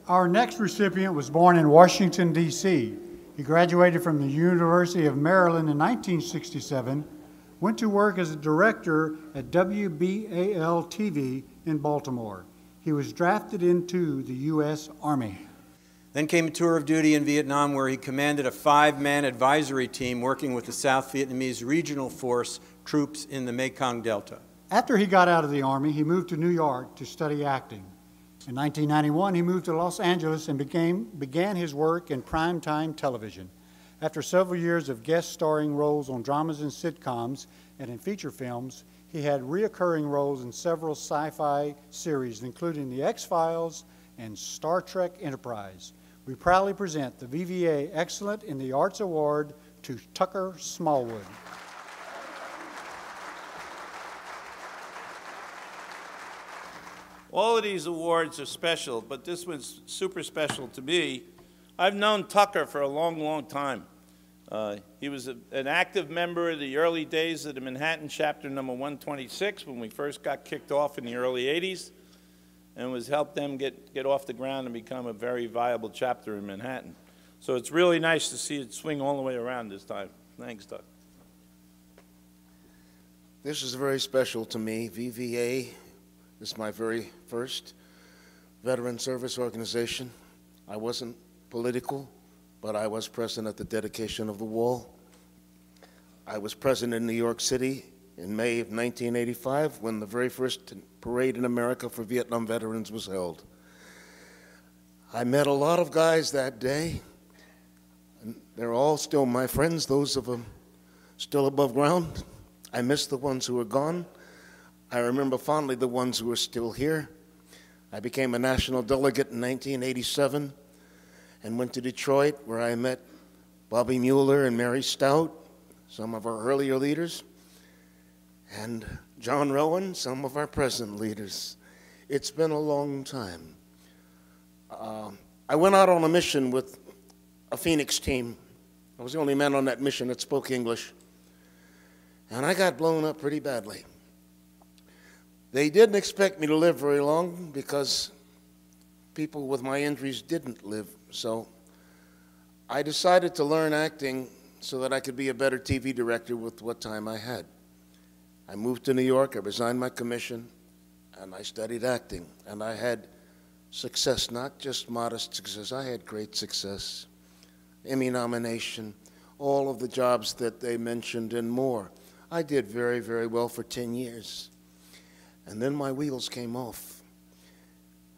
Our next recipient was born in Washington, D.C. He graduated from the University of Maryland in 1967, went to work as a director at WBAL-TV in Baltimore. He was drafted into the U.S. Army. Then came a tour of duty in Vietnam where he commanded a 5-man advisory team working with the South Vietnamese Regional Force troops in the Mekong Delta. After he got out of the Army, he moved to New York to study acting. In 1991, he moved to Los Angeles and began his work in primetime television. After several years of guest starring roles on dramas and sitcoms and in feature films, he had reoccurring roles in several sci-fi series, including The X-Files and Star Trek Enterprise. We proudly present the VVA Excellence in the Arts Award to Tucker Smallwood. All of these awards are special, but this one's super special to me. I've known Tucker for a long, long time. He was an active member of the early days of the Manhattan chapter number 126 when we first got kicked off in the early 80s, and was helped them get off the ground and become a very viable chapter in Manhattan. So it's really nice to see it swing all the way around this time. Thanks, Doug. This is very special to me. VVA is my very first veteran service organization. I wasn't political, but I was present at the dedication of the wall. I was present in New York City in May of 1985 when the very first parade in America for Vietnam veterans was held. I met a lot of guys that day, and they're all still my friends, those of them still above ground. I miss the ones who are gone. I remember fondly the ones who are still here. I became a national delegate in 1987 and went to Detroit, where I met Bobby Mueller and Mary Stout, some of our earlier leaders, and John Rowan, some of our present leaders. It's been a long time. I went out on a mission with a Phoenix team. I was the only man on that mission that spoke English, and I got blown up pretty badly. They didn't expect me to live very long because people with my injuries didn't live. So I decided to learn acting so that I could be a better TV director with what time I had. I moved to New York, I resigned my commission, and I studied acting. And I had success, not just modest success, I had great success. Emmy nomination, all of the jobs that they mentioned and more. I did very, very well for 10 years. And then my wheels came off.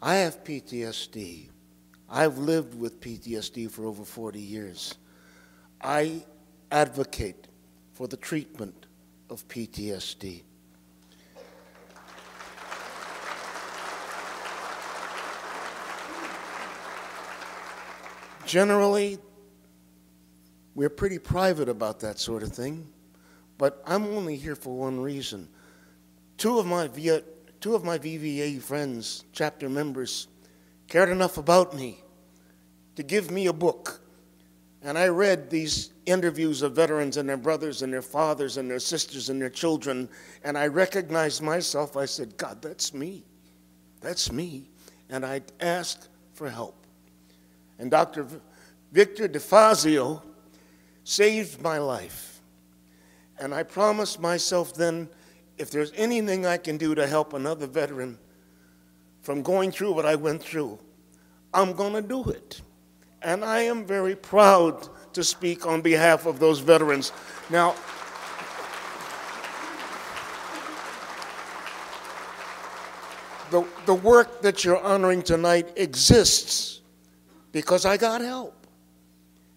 I have PTSD. I've lived with PTSD for over 40 years. I advocate for the treatment of PTSD. Generally, we're pretty private about that sort of thing, but I'm only here for one reason. Two of my VVA friends, chapter members, cared enough about me to give me a book. And I read these interviews of veterans and their brothers and their fathers and their sisters and their children, and I recognized myself. I said, God, that's me. That's me. And I asked for help. And Dr. Victor DeFazio saved my life. And I promised myself then, if there's anything I can do to help another veteran from going through what I went through, I'm going to do it. And I am very proud to speak on behalf of those veterans. Now, the work that you're honoring tonight exists because I got help.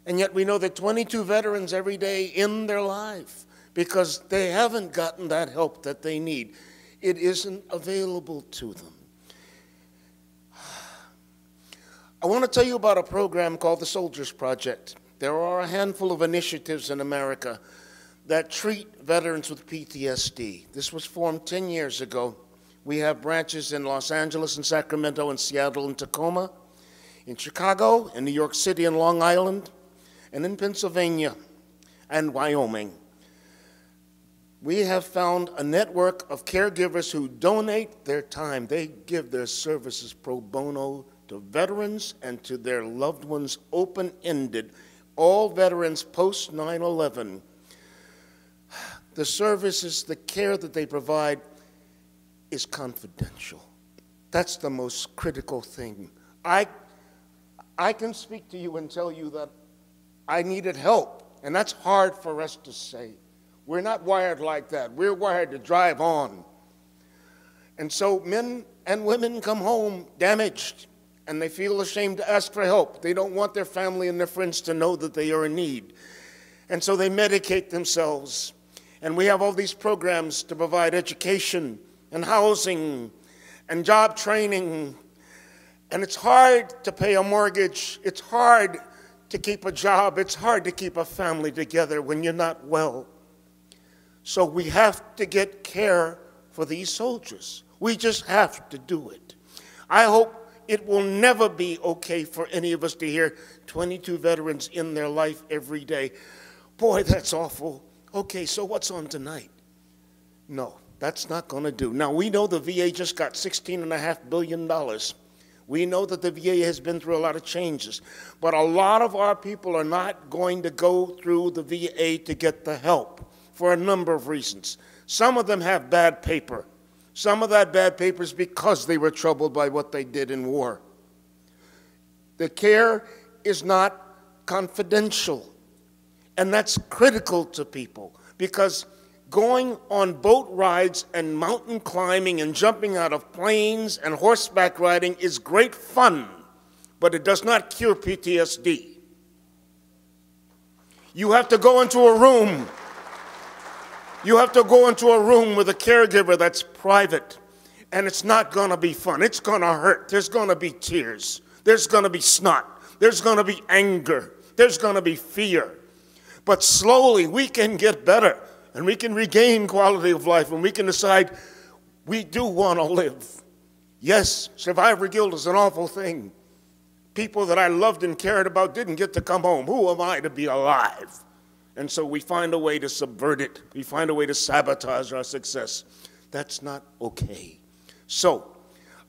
And yet we know that 22 veterans every day end their life because they haven't gotten that help that they need. It isn't available to them. I want to tell you about a program called the Soldiers Project. There are a handful of initiatives in America that treat veterans with PTSD. This was formed 10 years ago. We have branches in Los Angeles and Sacramento and Seattle and Tacoma, in Chicago, in New York City and Long Island, and in Pennsylvania and Wyoming. We have found a network of caregivers who donate their time. They give their services pro bono to veterans and to their loved ones open-ended. All veterans post 9/11, the services, the care that they provide is confidential. That's the most critical thing. I can speak to you and tell you that I needed help, and that's hard for us to say. We're not wired like that. We're wired to drive on. And so men and women come home damaged, and they feel ashamed to ask for help. They don't want their family and their friends to know that they are in need. And so they medicate themselves. And we have all these programs to provide education and housing and job training. And it's hard to pay a mortgage. It's hard to keep a job. It's hard to keep a family together when you're not well. So we have to get care for these soldiers. We just have to do it. I hope it will never be okay for any of us to hear 22 veterans in their life every day. Boy, that's awful. Okay, so what's on tonight? No, that's not going to do. Now, we know the VA just got $16.5 billion. We know that the VA has been through a lot of changes. But a lot of our people are not going to go through the VA to get the help for a number of reasons. Some of them have bad paper. Some of that bad paper is because they were troubled by what they did in war. The care is not confidential, and that's critical to people, because going on boat rides and mountain climbing and jumping out of planes and horseback riding is great fun, but it does not cure PTSD. You have to go into a room. You have to go into a room with a caregiver that's private, and it's not going to be fun. It's going to hurt. There's going to be tears. There's going to be snot. There's going to be anger. There's going to be fear. But slowly we can get better, and we can regain quality of life, and we can decide we do want to live. Yes, survivor guilt is an awful thing. People that I loved and cared about didn't get to come home. Who am I to be alive? And so we find a way to subvert it. We find a way to sabotage our success. That's not okay. So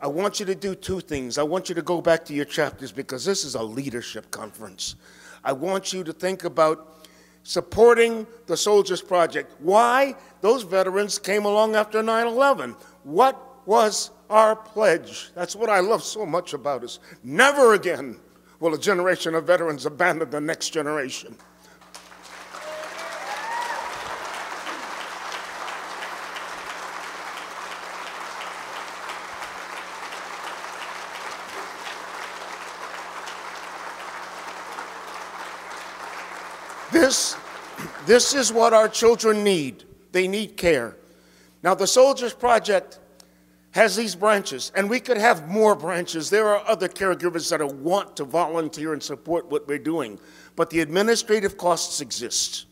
I want you to do two things. I want you to go back to your chapters, because this is a leadership conference. I want you to think about supporting the Soldiers Project. Why? Those veterans came along after 9/11. What was our pledge? That's what I love so much about us. Never again will a generation of veterans abandon the next generation. This is what our children need. They need care. Now, the Soldiers Project has these branches, and we could have more branches. There are other caregivers that want to volunteer and support what we're doing, but the administrative costs exist.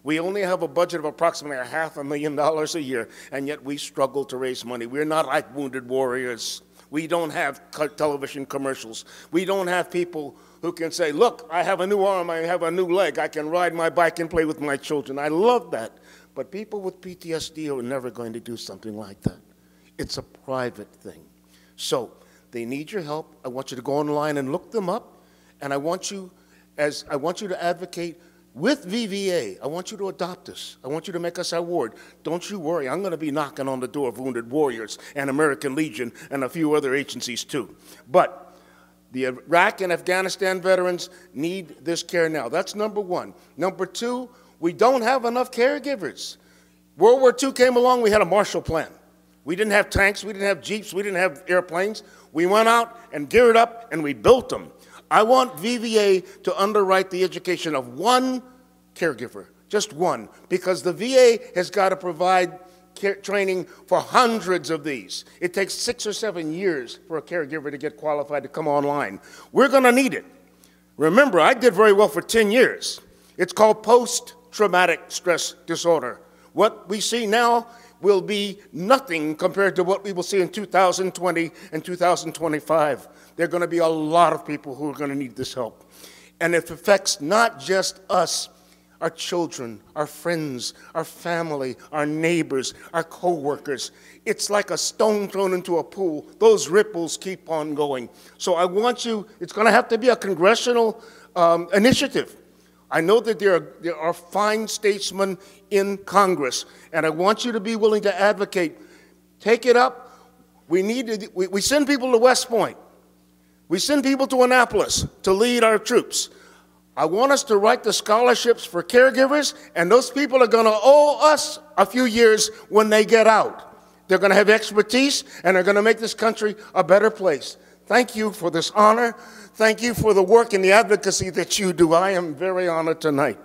We only have a budget of approximately $500,000 a year, and yet we struggle to raise money. We're not like Wounded Warriors. We don't have television commercials. We don't have people who can say, look, I have a new arm, I have a new leg, I can ride my bike and play with my children. I love that. But people with PTSD are never going to do something like that. It's a private thing. So they need your help. I want you to go online and look them up. And I want you to advocate with VVA. I want you to adopt us. I want you to make us our ward. Don't you worry. I'm going to be knocking on the door of Wounded Warriors and American Legion and a few other agencies too. But the Iraq and Afghanistan veterans need this care now. That's number one. Number two, we don't have enough caregivers. World War II came along, we had a Marshall Plan. We didn't have tanks, we didn't have jeeps, we didn't have airplanes. We went out and geared up and we built them. I want VVA to underwrite the education of one caregiver, just one, because the VA has got to provide training for hundreds of these. It takes 6 or 7 years for a caregiver to get qualified to come online. We're going to need it. Remember, I did very well for 10 years. It's called post-traumatic stress disorder. What we see now will be nothing compared to what we will see in 2020 and 2025. There are going to be a lot of people who are going to need this help. And it affects not just us. our children, our friends, our family, our neighbors, our co-workers. It's like a stone thrown into a pool. Those ripples keep on going. So I want you, it's going to have to be a congressional initiative. I know that there are fine statesmen in Congress, and I want you to be willing to advocate. Take it up. We send people to West Point. We send people to Annapolis to lead our troops. I want us to write the scholarships for caregivers, and those people are going to owe us a few years when they get out. They're going to have expertise, and they're going to make this country a better place. Thank you for this honor. Thank you for the work and the advocacy that you do. I am very honored tonight.